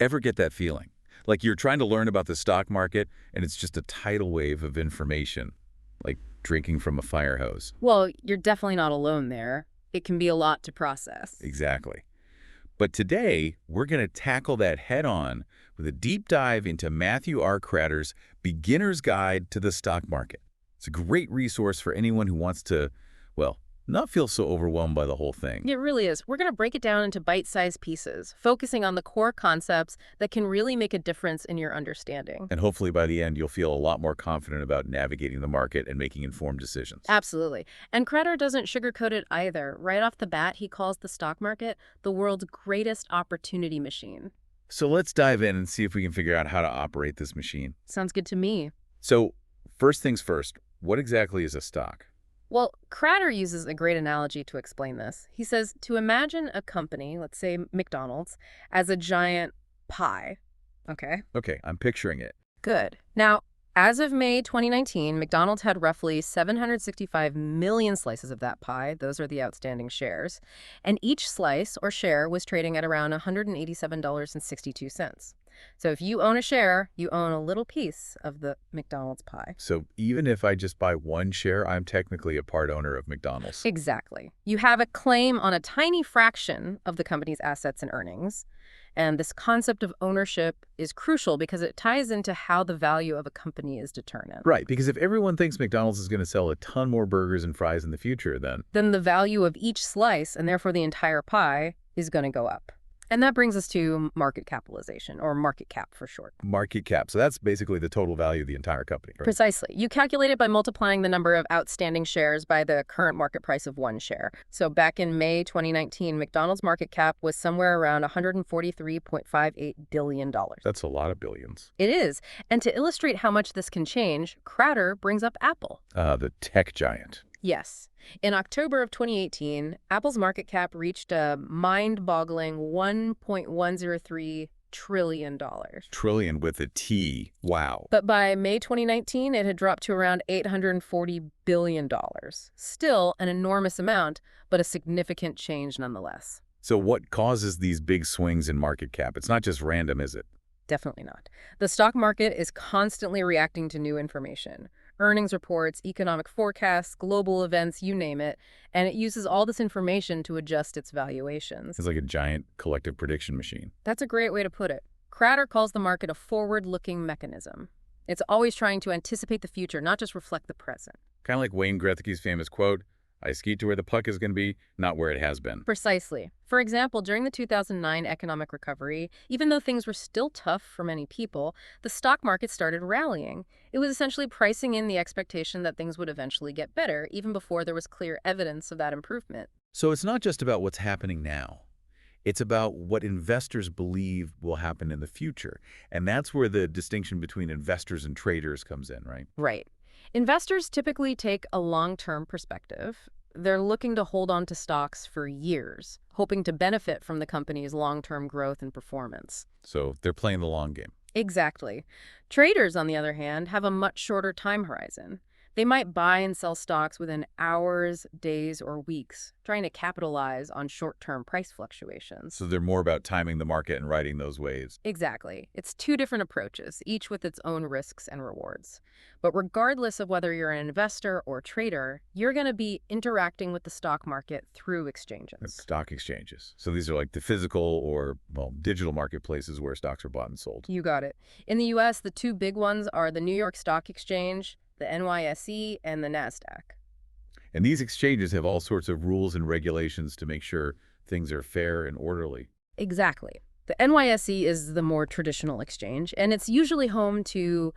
Ever get that feeling? Like you're trying to learn about the stock market and it's just a tidal wave of information, like drinking from a fire hose. Well, you're definitely not alone there. It can be a lot to process. Exactly. But today, we're going to tackle that head-on with a deep dive into Matthew R. Cratter's Beginner's Guide to the Stock Market. It's a great resource for anyone who wants to, well, not feel so overwhelmed by the whole thing. It really is. We're going to break it down into bite-sized pieces, focusing on the core concepts that can really make a difference in your understanding. And hopefully by the end, you'll feel a lot more confident about navigating the market and making informed decisions. Absolutely. And Crater doesn't sugarcoat it either. Right off the bat, he calls the stock market the world's greatest opportunity machine. So let's dive in and see if we can figure out how to operate this machine. Sounds good to me. So first things first, what exactly is a stock? Well, Crater uses a great analogy to explain this. He says to imagine a company, let's say McDonald's, as a giant pie. Okay? Okay, I'm picturing it. Good. Now, as of May 2019, McDonald's had roughly 765 million slices of that pie. Those are the outstanding shares. And each slice or share was trading at around $187.62. So if you own a share, you own a little piece of the McDonald's pie. So even if I just buy one share, I'm technically a part owner of McDonald's. Exactly. You have a claim on a tiny fraction of the company's assets and earnings. And this concept of ownership is crucial because it ties into how the value of a company is determined. Right, because if everyone thinks McDonald's is going to sell a ton more burgers and fries in the future, then the value of each slice, and therefore the entire pie, is going to go up. And that brings us to market capitalization, or market cap for short. Market cap. So that's basically the total value of the entire company. Right? Precisely. You calculate it by multiplying the number of outstanding shares by the current market price of one share. So back in May 2019, McDonald's market cap was somewhere around $143.58 billion. That's a lot of billions. It is. And to illustrate how much this can change, Crater brings up Apple. The tech giant. Yes. In October of 2018, Apple's market cap reached a mind-boggling $1.103 trillion. Trillion with a T. Wow. But by May 2019, it had dropped to around $840 billion. Still an enormous amount, but a significant change nonetheless. So what causes these big swings in market cap? It's not just random, is it? Definitely not. The stock market is constantly reacting to new information. Earnings reports, economic forecasts, global events, you name it, and it uses all this information to adjust its valuations. It's like a giant collective prediction machine. That's a great way to put it. Crater calls the market a forward-looking mechanism. It's always trying to anticipate the future, not just reflect the present. Kind of like Wayne Gretzky's famous quote, "I ski to where the puck is going to be, not where it has been." Precisely. For example, during the 2009 economic recovery, even though things were still tough for many people, the stock market started rallying. It was essentially pricing in the expectation that things would eventually get better, even before there was clear evidence of that improvement. So it's not just about what's happening now. It's about what investors believe will happen in the future. And that's where the distinction between investors and traders comes in, right? Right. Investors typically take a long-term perspective. They're looking to hold on to stocks for years, hoping to benefit from the company's long-term growth and performance. So they're playing the long game. Exactly. Traders, on the other hand, have a much shorter time horizon. They might buy and sell stocks within hours, days, or weeks, trying to capitalize on short-term price fluctuations. So they're more about timing the market and riding those waves. Exactly. It's two different approaches, each with its own risks and rewards. But regardless of whether you're an investor or trader, you're going to be interacting with the stock market through exchanges. Stock exchanges. So these are like the physical or, well, digital marketplaces where stocks are bought and sold. You got it. In the U.S., the two big ones are the New York Stock Exchange, the NYSE, and the NASDAQ. And these exchanges have all sorts of rules and regulations to make sure things are fair and orderly. Exactly. The NYSE is the more traditional exchange, and it's usually home to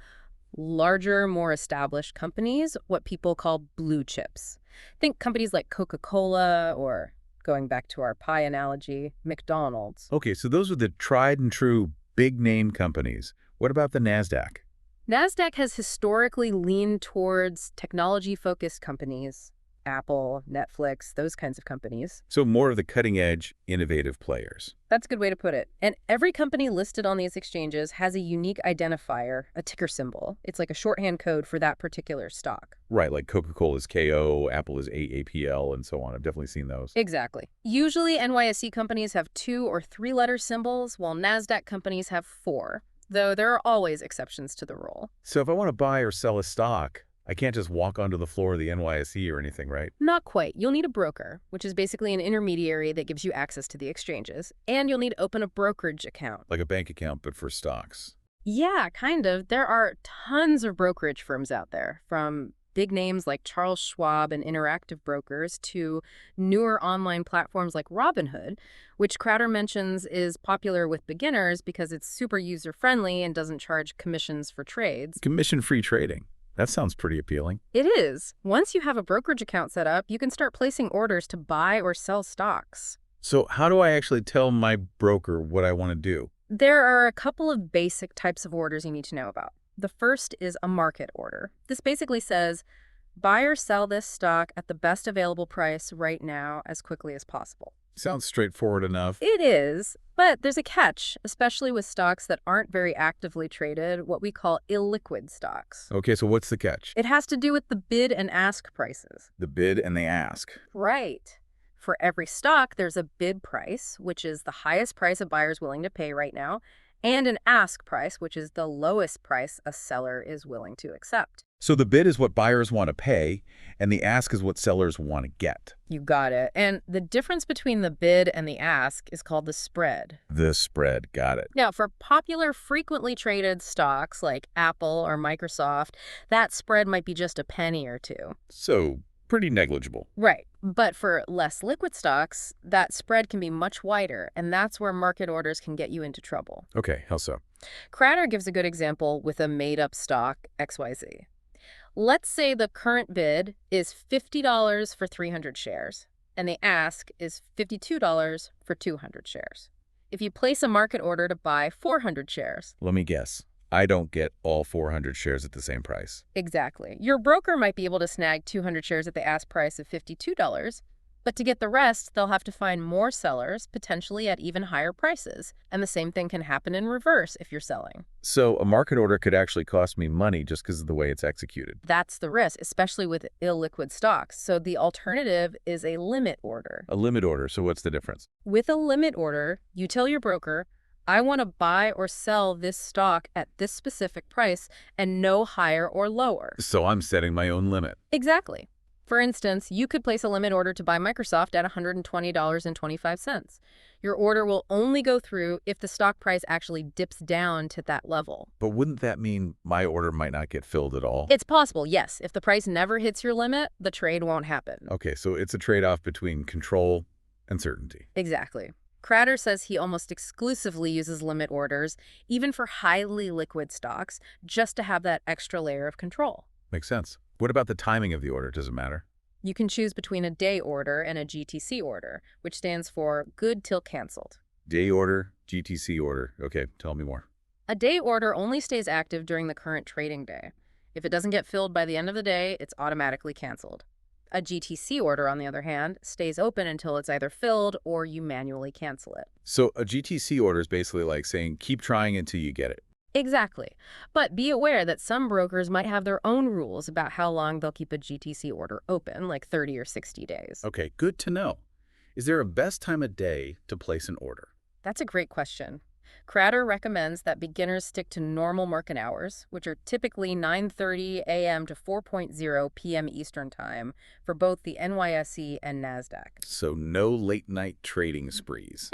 larger, more established companies, what people call blue chips. Think companies like Coca-Cola or, going back to our pie analogy, McDonald's. Okay, so those are the tried and true big name companies. What about the NASDAQ? NASDAQ has historically leaned towards technology-focused companies, Apple, Netflix, those kinds of companies. So more of the cutting-edge, innovative players. That's a good way to put it. And every company listed on these exchanges has a unique identifier, a ticker symbol. It's like a shorthand code for that particular stock. Right, like Coca-Cola is KO, Apple is AAPL, and so on. I've definitely seen those. Exactly. Usually, NYSE companies have 2 or 3-letter symbols, while NASDAQ companies have 4, though there are always exceptions to the rule. So if I want to buy or sell a stock, I can't just walk onto the floor of the NYSE or anything, right? Not quite. You'll need a broker, which is basically an intermediary that gives you access to the exchanges, and you'll need to open a brokerage account. Like a bank account, but for stocks. Yeah, kind of. There are tons of brokerage firms out there, from big names like Charles Schwab and Interactive Brokers to newer online platforms like Robinhood, which Crowder mentions is popular with beginners because it's super user-friendly and doesn't charge commissions for trades. Commission-free trading. That sounds pretty appealing. It is. Once you have a brokerage account set up, you can start placing orders to buy or sell stocks. So how do I actually tell my broker what I want to do? There are a couple of basic types of orders you need to know about. The first is a market order. This basically says, buy or sell this stock at the best available price right now as quickly as possible. Sounds straightforward enough. It is, but there's a catch, especially with stocks that aren't very actively traded, what we call illiquid stocks. Okay, so what's the catch? It has to do with the bid and ask prices. The bid and the ask. Right. For every stock, there's a bid price, which is the highest price a buyer's willing to pay right now, and an ask price, which is the lowest price a seller is willing to accept. So the bid is what buyers want to pay, and the ask is what sellers want to get. You got it. And the difference between the bid and the ask is called the spread. The spread, got it. Now, for popular, frequently traded stocks like Apple or Microsoft, that spread might be just a penny or 2. So pretty negligible. Right. But for less liquid stocks, that spread can be much wider, and that's where market orders can get you into trouble. Okay, how so? Crowder gives a good example with a made-up stock, XYZ. Let's say the current bid is $50 for 300 shares, and the ask is $52 for 200 shares. If you place a market order to buy 400 shares... Let me guess. I don't get all 400 shares at the same price. Exactly. Your broker might be able to snag 200 shares at the ask price of $52, but to get the rest, they'll have to find more sellers, potentially at even higher prices. And the same thing can happen in reverse if you're selling. So a market order could actually cost me money just because of the way it's executed. That's the risk, especially with illiquid stocks. So the alternative is a limit order. A limit order, so what's the difference? With a limit order, you tell your broker, I want to buy or sell this stock at this specific price and no higher or lower. So I'm setting my own limit. Exactly. For instance, you could place a limit order to buy Microsoft at $120.25. Your order will only go through if the stock price actually dips down to that level. But wouldn't that mean my order might not get filled at all? It's possible, yes. If the price never hits your limit, the trade won't happen. Okay, so it's a trade-off between control and certainty. Exactly. Crowder says he almost exclusively uses limit orders, even for highly liquid stocks, just to have that extra layer of control. Makes sense. What about the timing of the order? Does it matter? You can choose between a day order and a GTC order, which stands for good till canceled. Day order, GTC order. Okay, tell me more. A day order only stays active during the current trading day. If it doesn't get filled by the end of the day, it's automatically canceled. A GTC order, on the other hand, stays open until it's either filled or you manually cancel it. So a GTC order is basically like saying, keep trying until you get it. Exactly. But be aware that some brokers might have their own rules about how long they'll keep a GTC order open, like 30 or 60 days. Okay, good to know. Is there a best time of day to place an order? That's a great question. Crowder recommends that beginners stick to normal market hours, which are typically 9:30 a.m. to 4:00 p.m. Eastern Time for both the NYSE and NASDAQ. So no late-night trading sprees.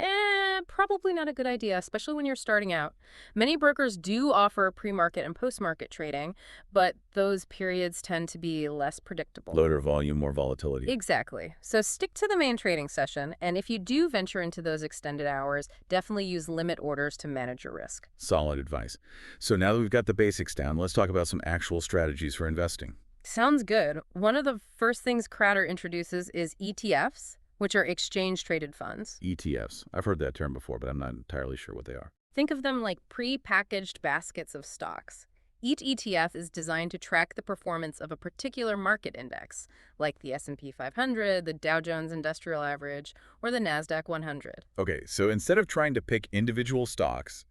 Probably not a good idea, especially when you're starting out. Many brokers do offer pre-market and post-market trading, but those periods tend to be less predictable. Lower volume, more volatility. Exactly. So stick to the main trading session, and if you do venture into those extended hours, definitely use limit orders to manage your risk. Solid advice. So now that we've got the basics down, let's talk about some actual strategies for investing. Sounds good. One of the first things Crowder introduces is ETFs, which are exchange-traded funds. ETFs. I've heard that term before, but I'm not entirely sure what they are. Think of them like pre-packaged baskets of stocks. Each ETF is designed to track the performance of a particular market index, like the S&P 500, the Dow Jones Industrial Average, or the NASDAQ 100. Okay, so instead of trying to pick individual stocks,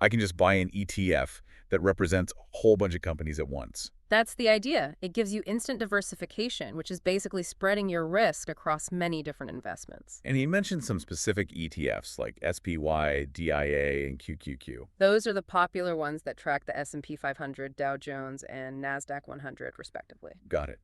I can just buy an ETF that represents a whole bunch of companies at once. That's the idea. It gives you instant diversification, which is basically spreading your risk across many different investments. And he mentioned some specific ETFs like SPY, DIA, and QQQ. Those are the popular ones that track the S&P 500, Dow Jones, and NASDAQ 100, respectively. Got it.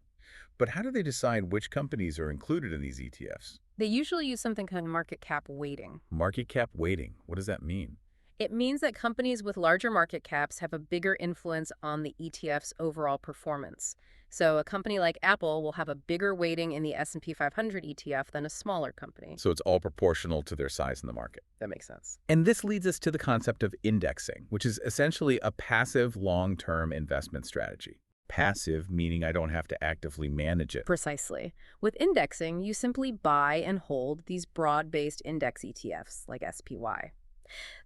But how do they decide which companies are included in these ETFs? They usually use something called market cap weighting. Market cap weighting. What does that mean? It means that companies with larger market caps have a bigger influence on the ETF's overall performance. So a company like Apple will have a bigger weighting in the S&P 500 ETF than a smaller company. So it's all proportional to their size in the market. That makes sense. And this leads us to the concept of indexing, which is essentially a passive long-term investment strategy. Passive meaning I don't have to actively manage it. Precisely. With indexing, you simply buy and hold these broad-based index ETFs like SPY.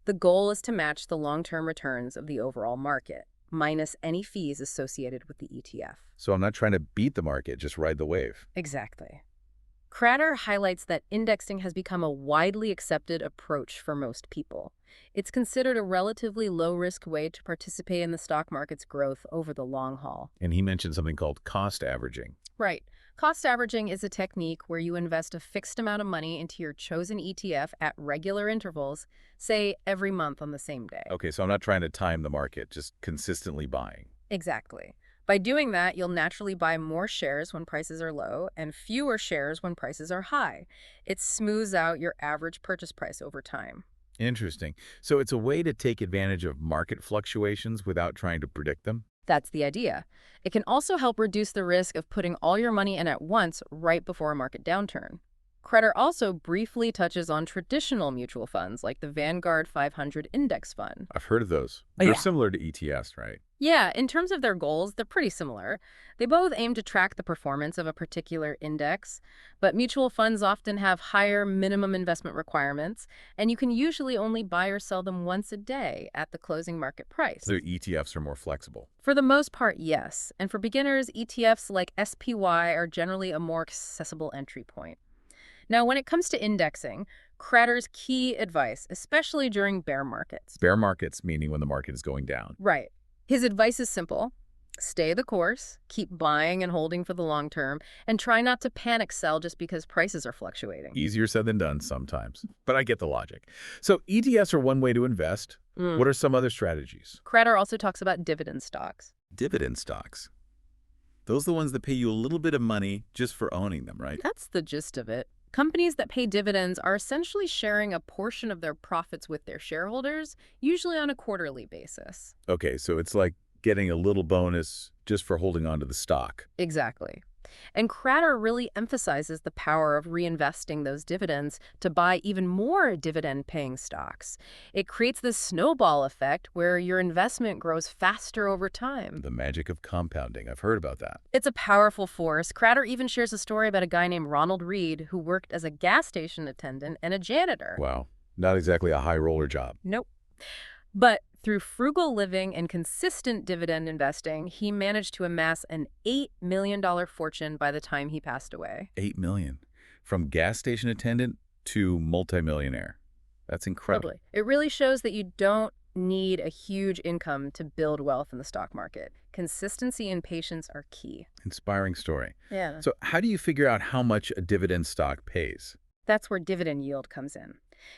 The goal is to match the long-term returns of the overall market, minus any fees associated with the ETF. So I'm not trying to beat the market, just ride the wave. Exactly. Crater highlights that indexing has become a widely accepted approach for most people. It's considered a relatively low-risk way to participate in the stock market's growth over the long haul. And he mentioned something called cost averaging. Right. Cost averaging is a technique where you invest a fixed amount of money into your chosen ETF at regular intervals, say every month on the same day. Okay, so I'm not trying to time the market, just consistently buying. Exactly. By doing that, you'll naturally buy more shares when prices are low and fewer shares when prices are high. It smooths out your average purchase price over time. Interesting. So it's a way to take advantage of market fluctuations without trying to predict them? That's the idea. It can also help reduce the risk of putting all your money in at once right before a market downturn. Credit also briefly touches on traditional mutual funds like the Vanguard 500 Index Fund. I've heard of those. Oh, They're yeah. similar to ETFs, right? Yeah, in terms of their goals, they're pretty similar. They both aim to track the performance of a particular index, but mutual funds often have higher minimum investment requirements, and you can usually only buy or sell them once a day at the closing market price. So ETFs are more flexible. For the most part, yes. And for beginners, ETFs like SPY are generally a more accessible entry point. Now, when it comes to indexing, Crater's key advice, especially during bear markets. Bear markets, meaning when the market is going down. Right. His advice is simple. Stay the course, keep buying and holding for the long term, and try not to panic sell just because prices are fluctuating. Easier said than done sometimes, but I get the logic. So ETFs are one way to invest. What are some other strategies? Crater also talks about dividend stocks. Dividend stocks. Those are the ones that pay you a little bit of money just for owning them, right? That's the gist of it. Companies that pay dividends are essentially sharing a portion of their profits with their shareholders, usually on a quarterly basis. Okay, so it's like getting a little bonus just for holding on to the stock. Exactly. And Crater really emphasizes the power of reinvesting those dividends to buy even more dividend-paying stocks. It creates this snowball effect where your investment grows faster over time. The magic of compounding. I've heard about that. It's a powerful force. Crater even shares a story about a guy named Ronald Reed who worked as a gas station attendant and a janitor. Wow. Not exactly a high roller job. Nope. But through frugal living and consistent dividend investing, he managed to amass an $8 million fortune by the time he passed away. $8 million. From gas station attendant to multimillionaire. That's incredible. Totally. It really shows that you don't need a huge income to build wealth in the stock market. Consistency and patience are key. Inspiring story. Yeah. So how do you figure out how much a dividend stock pays? That's where dividend yield comes in.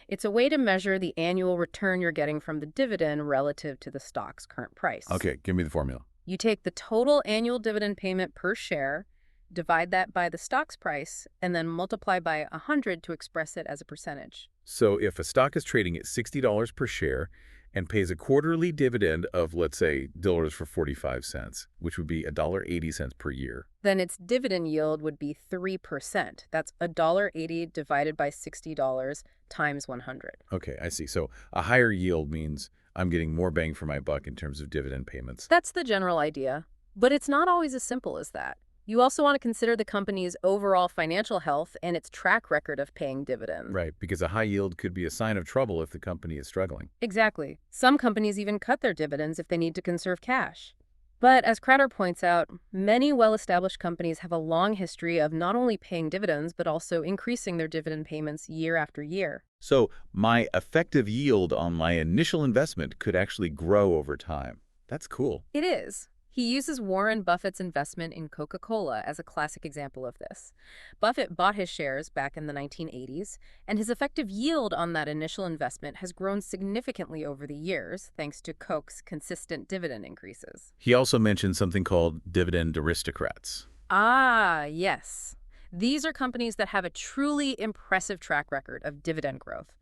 It's a way to measure the annual return you're getting from the dividend relative to the stock's current price. Okay, give me the formula. You take the total annual dividend payment per share, divide that by the stock's price, and then multiply by 100 to express it as a percentage. So if a stock is trading at $60 per share and pays a quarterly dividend of, let's say, dollars for 45 cents, which would be $1.80 per year. Then its dividend yield would be 3%. That's $1.80 divided by $60 times 100. Okay, I see. So a higher yield means I'm getting more bang for my buck in terms of dividend payments. That's the general idea. But it's not always as simple as that. You also want to consider the company's overall financial health and its track record of paying dividends. Right, because a high yield could be a sign of trouble if the company is struggling. Exactly. Some companies even cut their dividends if they need to conserve cash. But as Crater points out, many well-established companies have a long history of not only paying dividends, but also increasing their dividend payments year after year. So my effective yield on my initial investment could actually grow over time. That's cool. It is. He uses Warren Buffett's investment in Coca-Cola as a classic example of this. Buffett bought his shares back in the 1980s, and his effective yield on that initial investment has grown significantly over the years, thanks to Coke's consistent dividend increases. He also mentioned something called dividend aristocrats. Ah, yes. These are companies that have a truly impressive track record of dividend growth.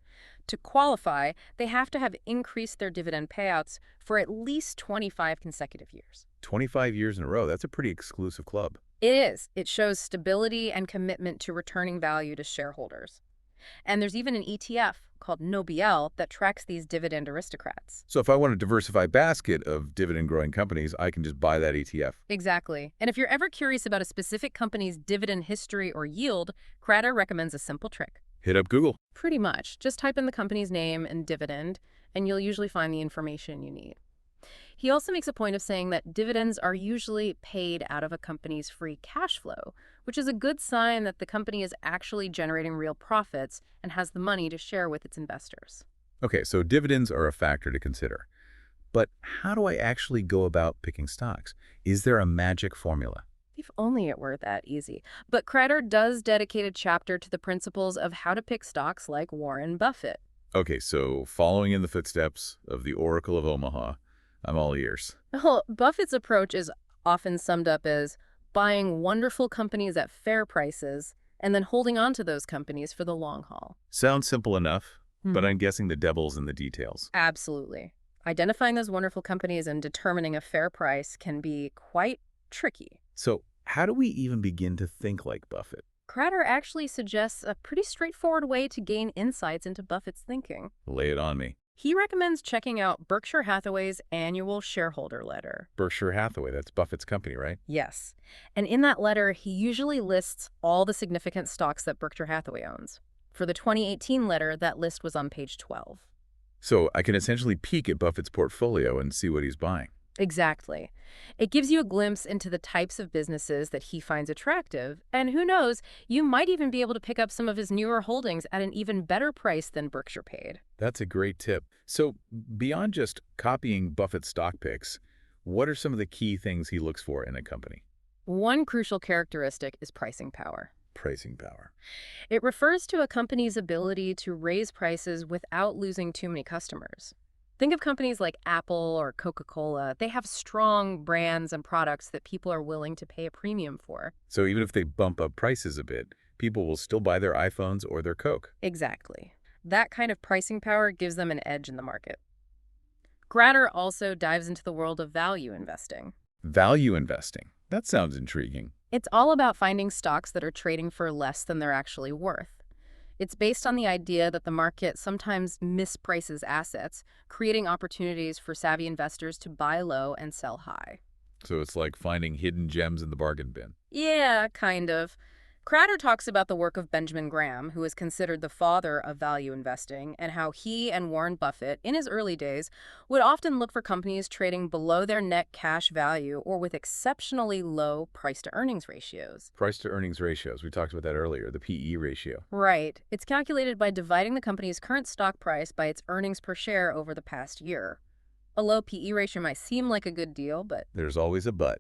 To qualify, they have to have increased their dividend payouts for at least 25 consecutive years. 25 years in a row. That's a pretty exclusive club. It is. It shows stability and commitment to returning value to shareholders. And there's even an ETF called Nobiel that tracks these dividend aristocrats. So if I want a diversified basket of dividend-growing companies, I can just buy that ETF. Exactly. And if you're ever curious about a specific company's dividend history or yield, Crater recommends a simple trick. Hit up Google. Pretty much. Just type in the company's name and dividend, and you'll usually find the information you need. He also makes a point of saying that dividends are usually paid out of a company's free cash flow, which is a good sign that the company is actually generating real profits and has the money to share with its investors. Okay, so dividends are a factor to consider. But how do I actually go about picking stocks? Is there a magic formula? If only it were that easy. But Crater does dedicate a chapter to the principles of how to pick stocks like Warren Buffett. Okay, so following in the footsteps of the Oracle of Omaha, I'm all ears. Well, Buffett's approach is often summed up as buying wonderful companies at fair prices and then holding on to those companies for the long haul. Sounds simple enough, but Mhm. I'm guessing the devil's in the details. Absolutely. Identifying those wonderful companies and determining a fair price can be quite tricky. So how do we even begin to think like Buffett? Crater actually suggests a pretty straightforward way to gain insights into Buffett's thinking. Lay it on me. He recommends checking out Berkshire Hathaway's annual shareholder letter. Berkshire Hathaway, that's Buffett's company, right? Yes. And in that letter, he usually lists all the significant stocks that Berkshire Hathaway owns. For the 2018 letter, that list was on page 12. So I can essentially peek at Buffett's portfolio and see what he's buying. Exactly. It gives you a glimpse into the types of businesses that he finds attractive, and who knows, you might even be able to pick up some of his newer holdings at an even better price than Berkshire paid. That's a great tip. So beyond just copying Buffett's stock picks, what are some of the key things he looks for in a company? One crucial characteristic is pricing power. Pricing power. It refers to a company's ability to raise prices without losing too many customers. Think of companies like Apple or Coca-Cola. They have strong brands and products that people are willing to pay a premium for. So even if they bump up prices a bit, people will still buy their iPhones or their Coke. Exactly. That kind of pricing power gives them an edge in the market. Gratter also dives into the world of value investing. Value investing. That sounds intriguing. It's all about finding stocks that are trading for less than they're actually worth. It's based on the idea that the market sometimes misprices assets, creating opportunities for savvy investors to buy low and sell high. So it's like finding hidden gems in the bargain bin. Yeah, kind of. Crater talks about the work of Benjamin Graham, who is considered the father of value investing, and how he and Warren Buffett, in his early days, would often look for companies trading below their net cash value or with exceptionally low price-to-earnings ratios. Price-to-earnings ratios. We talked about that earlier, the PE ratio. Right. It's calculated by dividing the company's current stock price by its earnings per share over the past year. A low PE ratio might seem like a good deal, but... There's always a but.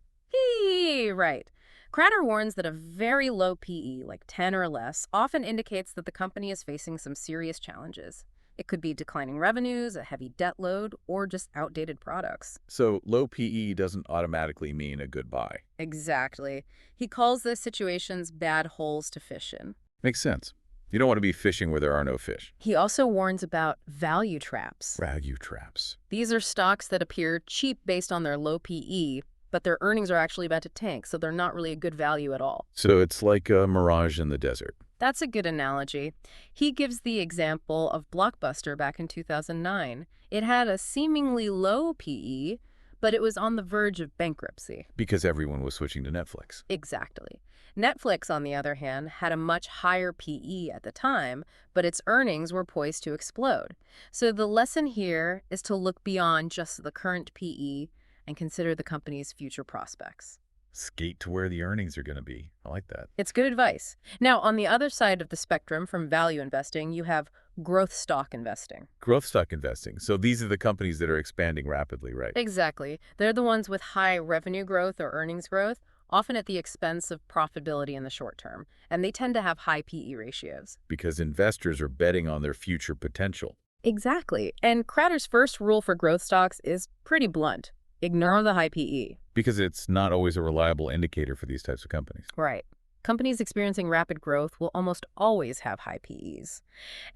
Right. Crater warns that a very low PE, like 10 or less, often indicates that the company is facing some serious challenges. It could be declining revenues, a heavy debt load, or just outdated products. So low PE doesn't automatically mean a good buy. Exactly. He calls those situations bad holes to fish in. Makes sense. You don't want to be fishing where there are no fish. He also warns about value traps. Value traps. These are stocks that appear cheap based on their low PE, but their earnings are actually about to tank, so they're not really a good value at all. So it's like a mirage in the desert. That's a good analogy. He gives the example of Blockbuster back in 2009. It had a seemingly low PE, but it was on the verge of bankruptcy. Because everyone was switching to Netflix. Exactly. Netflix, on the other hand, had a much higher PE at the time, but its earnings were poised to explode. So the lesson here is to look beyond just the current PE and consider the company's future prospects. Skate to where the earnings are going to be. I like that. It's good advice. Now, on the other side of the spectrum from value investing, you have growth stock investing. Growth stock investing. So these are the companies that are expanding rapidly, right? Exactly. They're the ones with high revenue growth or earnings growth, often at the expense of profitability in the short term, and they tend to have high PE ratios. Because investors are betting on their future potential. Exactly. And Crater's first rule for growth stocks is pretty blunt. Ignore the high PE. Because it's not always a reliable indicator for these types of companies. Right. Companies experiencing rapid growth will almost always have high PEs.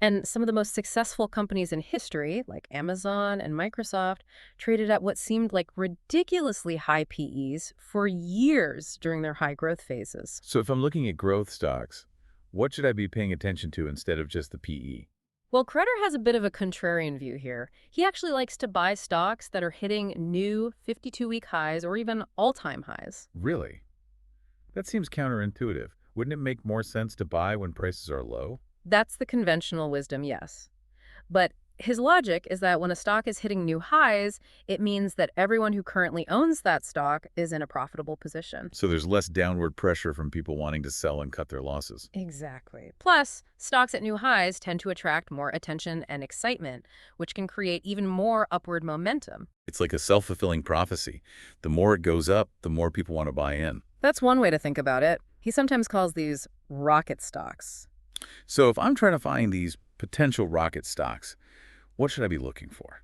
And some of the most successful companies in history, like Amazon and Microsoft, traded at what seemed like ridiculously high PEs for years during their high growth phases. So if I'm looking at growth stocks, what should I be paying attention to instead of just the PE? Well, Crater has a bit of a contrarian view here. He actually likes to buy stocks that are hitting new 52-week highs or even all-time highs. Really? That seems counterintuitive. Wouldn't it make more sense to buy when prices are low? That's the conventional wisdom, yes. But his logic is that when a stock is hitting new highs, it means that everyone who currently owns that stock is in a profitable position. So there's less downward pressure from people wanting to sell and cut their losses. Exactly. Plus, stocks at new highs tend to attract more attention and excitement, which can create even more upward momentum. It's like a self-fulfilling prophecy. The more it goes up, the more people want to buy in. That's one way to think about it. He sometimes calls these rocket stocks. So if I'm trying to find these potential rocket stocks, what should I be looking for?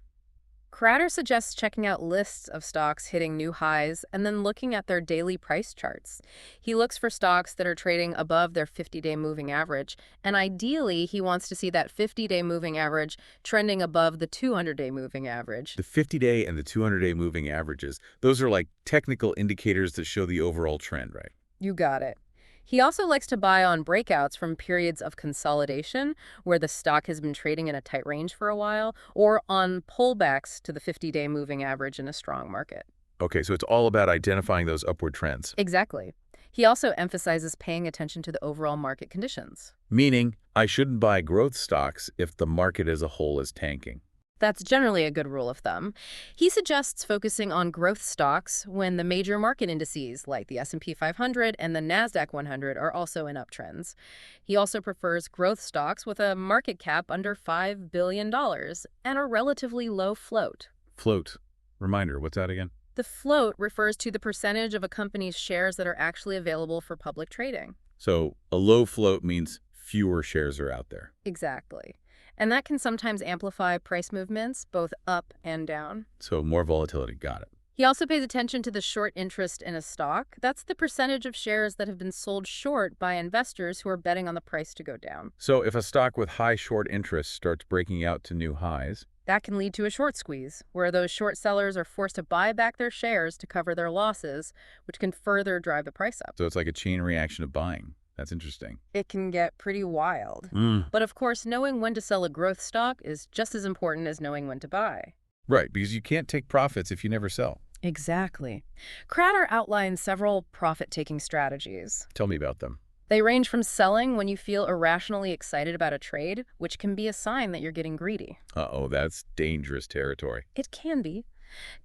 Crater suggests checking out lists of stocks hitting new highs and then looking at their daily price charts. He looks for stocks that are trading above their 50-day moving average, and ideally, he wants to see that 50-day moving average trending above the 200-day moving average. The 50-day and the 200-day moving averages, those are like technical indicators that show the overall trend, right? You got it. He also likes to buy on breakouts from periods of consolidation, where the stock has been trading in a tight range for a while, or on pullbacks to the 50-day moving average in a strong market. Okay, so it's all about identifying those upward trends. Exactly. He also emphasizes paying attention to the overall market conditions. Meaning, I shouldn't buy growth stocks if the market as a whole is tanking. That's generally a good rule of thumb. He suggests focusing on growth stocks when the major market indices like the S&P 500 and the NASDAQ 100 are also in uptrends. He also prefers growth stocks with a market cap under $5 billion and a relatively low float. Float. Reminder, what's that again? The float refers to the percentage of a company's shares that are actually available for public trading. So a low float means fewer shares are out there. Exactly. And that can sometimes amplify price movements, both up and down. So more volatility. Got it. He also pays attention to the short interest in a stock. That's the percentage of shares that have been sold short by investors who are betting on the price to go down. So if a stock with high short interest starts breaking out to new highs, that can lead to a short squeeze, where those short sellers are forced to buy back their shares to cover their losses, which can further drive the price up. so it's like a chain reaction of buying. That's interesting. It can get pretty wild. But of course, knowing when to sell a growth stock is just as important as knowing when to buy. Right, because you can't take profits if you never sell. Exactly. Crater outlines several profit-taking strategies. Tell me about them. They range from selling when you feel irrationally excited about a trade, which can be a sign that you're getting greedy. Uh-oh, that's dangerous territory. It can be.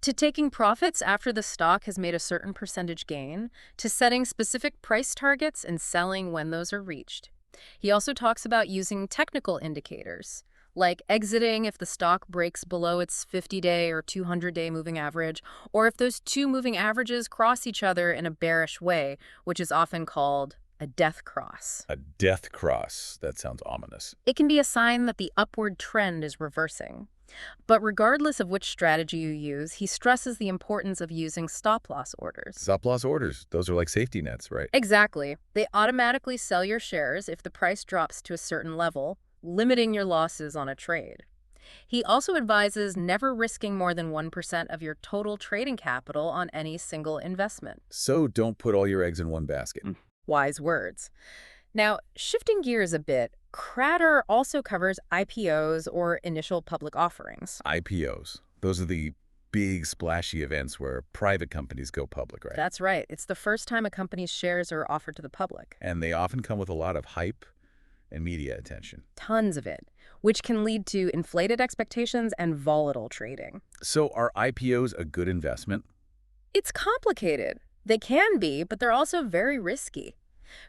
To taking profits after the stock has made a certain percentage gain, to setting specific price targets and selling when those are reached. He also talks about using technical indicators, like exiting if the stock breaks below its 50-day or 200-day moving average, or if those two moving averages cross each other in a bearish way, which is often called a death cross. A death cross. That sounds ominous. It can be a sign that the upward trend is reversing. But regardless of which strategy you use, he stresses the importance of using stop-loss orders. Stop-loss orders. Those are like safety nets, right? Exactly. They automatically sell your shares if the price drops to a certain level, limiting your losses on a trade. He also advises never risking more than 1% of your total trading capital on any single investment. So don't put all your eggs in one basket. Wise words. Now, shifting gears a bit, Crater also covers IPOs or initial public offerings. IPOs. Those are the big splashy events where private companies go public, right? That's right. It's the first time a company's shares are offered to the public. And they often come with a lot of hype and media attention. Tons of it, which can lead to inflated expectations and volatile trading. So are IPOs a good investment? It's complicated. They can be, but they're also very risky.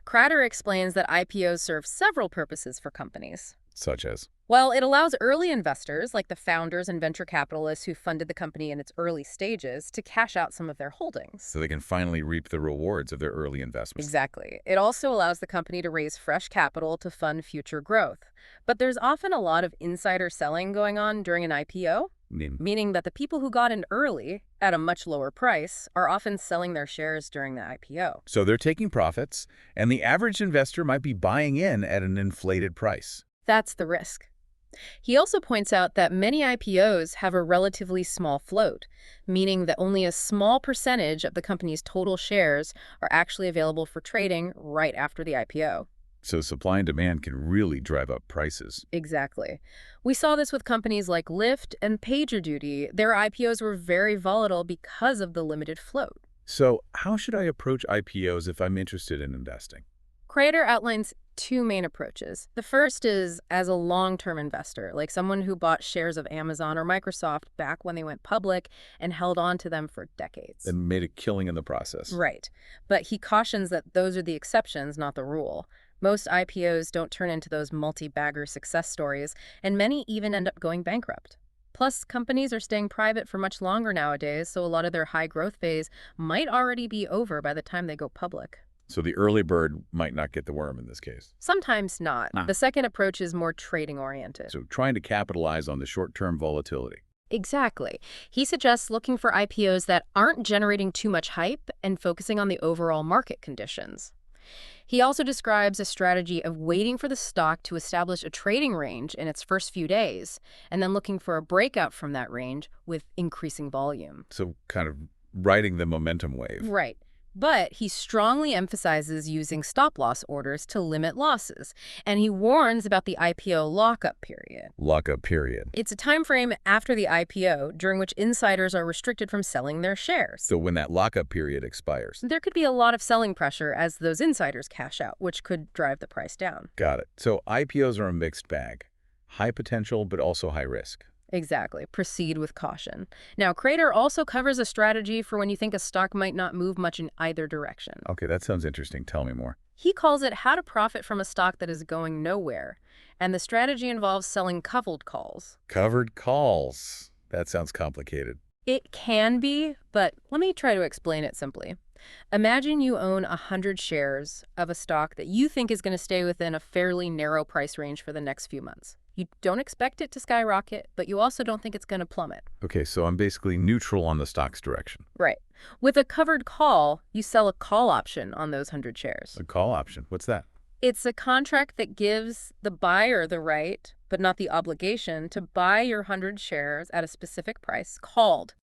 Crater explains that IPOs serve several purposes for companies. Such as? Well, it allows early investors, like the founders and venture capitalists who funded the company in its early stages, to cash out some of their holdings. So they can finally reap the rewards of their early investments. Exactly. It also allows the company to raise fresh capital to fund future growth. But there's often a lot of insider selling going on during an IPO, meaning that the people who got in early at a much lower price are often selling their shares during the IPO. So they're taking profits, and the average investor might be buying in at an inflated price. That's the risk. He also points out that many IPOs have a relatively small float, meaning that only a small percentage of the company's total shares are actually available for trading right after the IPO. So supply and demand can really drive up prices. Exactly. We saw this with companies like Lyft and PagerDuty. Their IPOs were very volatile because of the limited float. So how should I approach IPOs if I'm interested in investing? Crater outlines two main approaches. The first is as a long-term investor, like someone who bought shares of Amazon or Microsoft back when they went public and held on to them for decades. And made a killing in the process. Right. But he cautions that those are the exceptions, not the rule. Most IPOs don't turn into those multi-bagger success stories, and many even end up going bankrupt. Plus, companies are staying private for much longer nowadays, so a lot of their high growth phase might already be over by the time they go public. So the early bird might not get the worm in this case. Sometimes not. The second approach is more trading-oriented. So trying to capitalize on the short-term volatility. Exactly. He suggests looking for IPOs that aren't generating too much hype and focusing on the overall market conditions. He also describes a strategy of waiting for the stock to establish a trading range in its first few days, and then looking for a breakout from that range with increasing volume. So kind of riding the momentum wave. Right. But he strongly emphasizes using stop-loss orders to limit losses, and he warns about the IPO lockup period. Lockup period. It's a time frame after the IPO during which insiders are restricted from selling their shares. So when that lockup period expires. There could be a lot of selling pressure as those insiders cash out, which could drive the price down. Got it. So IPOs are a mixed bag. High potential, but also high risk. Exactly. Proceed with caution. Now, Crater also covers a strategy for when you think a stock might not move much in either direction. Okay, that sounds interesting. Tell me more. He calls it how to profit from a stock that is going nowhere, and the strategy involves selling covered calls. Covered calls. That sounds complicated. It can be, but let me try to explain it simply. Imagine you own 100 shares of a stock that you think is going to stay within a fairly narrow price range for the next few months. You don't expect it to skyrocket, but you also don't think it's going to plummet. Okay, so I'm basically neutral on the stock's direction. Right. With a covered call, you sell a call option on those 100 shares. A call option. What's that? It's a contract that gives the buyer the right, but not the obligation, to buy your 100 shares at a specific price called